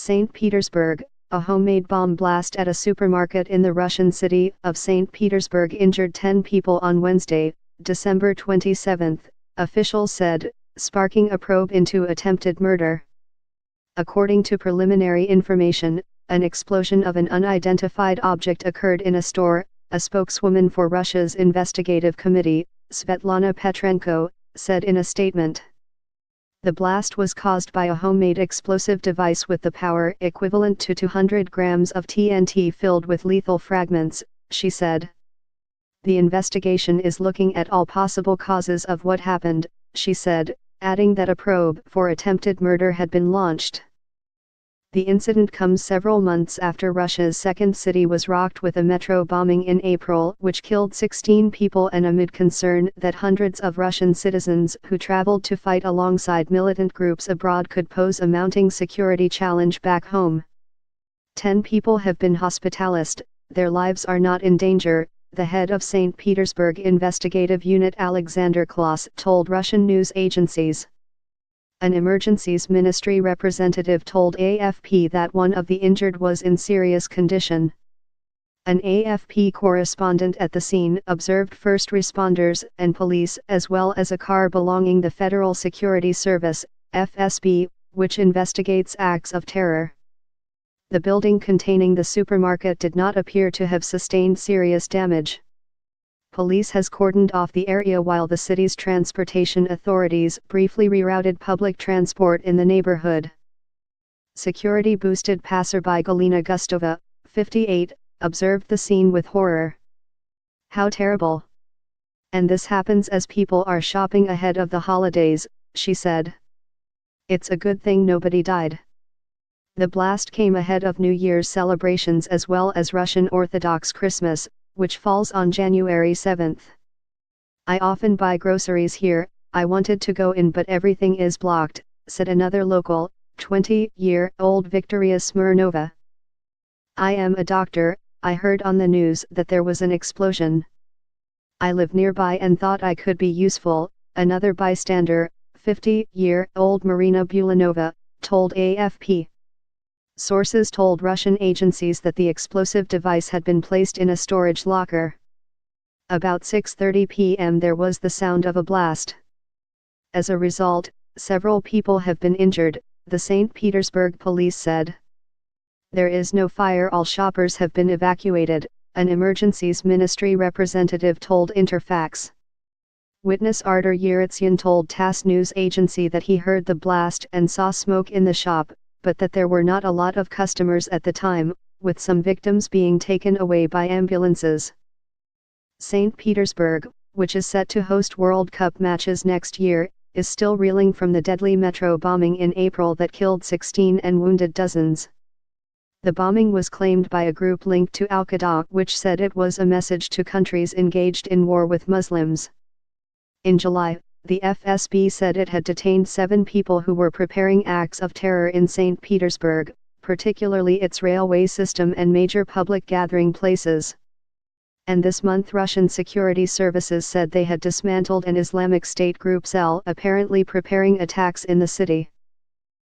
Saint Petersburg, a homemade bomb blast at a supermarket in the Russian city of Saint Petersburg injured 10 people on Wednesday, December 27, officials said, sparking a probe into attempted murder. According to preliminary information, an explosion of an unidentified object occurred in a store, a spokeswoman for Russia's investigative committee, Svetlana Petrenko, said in a statement. The blast was caused by a homemade explosive device with the power equivalent to 200 grams of TNT filled with lethal fragments, she said. The investigation is looking at all possible causes of what happened, she said, adding that a probe for attempted murder had been launched. The incident comes several months after Russia's second city was rocked with a metro bombing in April, which killed 16 people, and amid concern that hundreds of Russian citizens who traveled to fight alongside militant groups abroad could pose a mounting security challenge back home. 10 people have been hospitalized, their lives are not in danger, the head of St. Petersburg investigative unit Alexander Klaus told Russian news agencies. An emergencies ministry representative told AFP that one of the injured was in serious condition. An AFP correspondent at the scene observed first responders and police, as well as a car belonging to the Federal Security Service, FSB, which investigates acts of terror. The building containing the supermarket did not appear to have sustained serious damage. Police has cordoned off the area while the city's transportation authorities briefly rerouted public transport in the neighborhood. Security boosted passerby Galina Gustova, 58, observed the scene with horror. How terrible! And this happens as people are shopping ahead of the holidays, she said. It's a good thing nobody died. The blast came ahead of New Year's celebrations as well as Russian Orthodox Christmas, which falls on January 7. I often buy groceries here, I wanted to go in but everything is blocked, said another local, 20-year-old Victoria Smirnova. I am a doctor, I heard on the news that there was an explosion. I live nearby and thought I could be useful, another bystander, 50-year-old Marina Bulanova, told AFP. Sources told Russian agencies that the explosive device had been placed in a storage locker. About 6:30 p.m. there was the sound of a blast. As a result, several people have been injured, the St. Petersburg police said. There is no fire, all shoppers have been evacuated, an emergencies ministry representative told Interfax. Witness Artur Yeritsyan told TASS news agency that he heard the blast and saw smoke in the shop, but that there were not a lot of customers at the time, with some victims being taken away by ambulances. St. Petersburg, which is set to host World Cup matches next year, is still reeling from the deadly metro bombing in April that killed 16 and wounded dozens. The bombing was claimed by a group linked to Al-Qaeda, which said it was a message to countries engaged in war with Muslims. In July, the FSB said it had detained 7 people who were preparing acts of terror in St. Petersburg, particularly its railway system and major public gathering places. And this month Russian security services said they had dismantled an Islamic State group cell apparently preparing attacks in the city.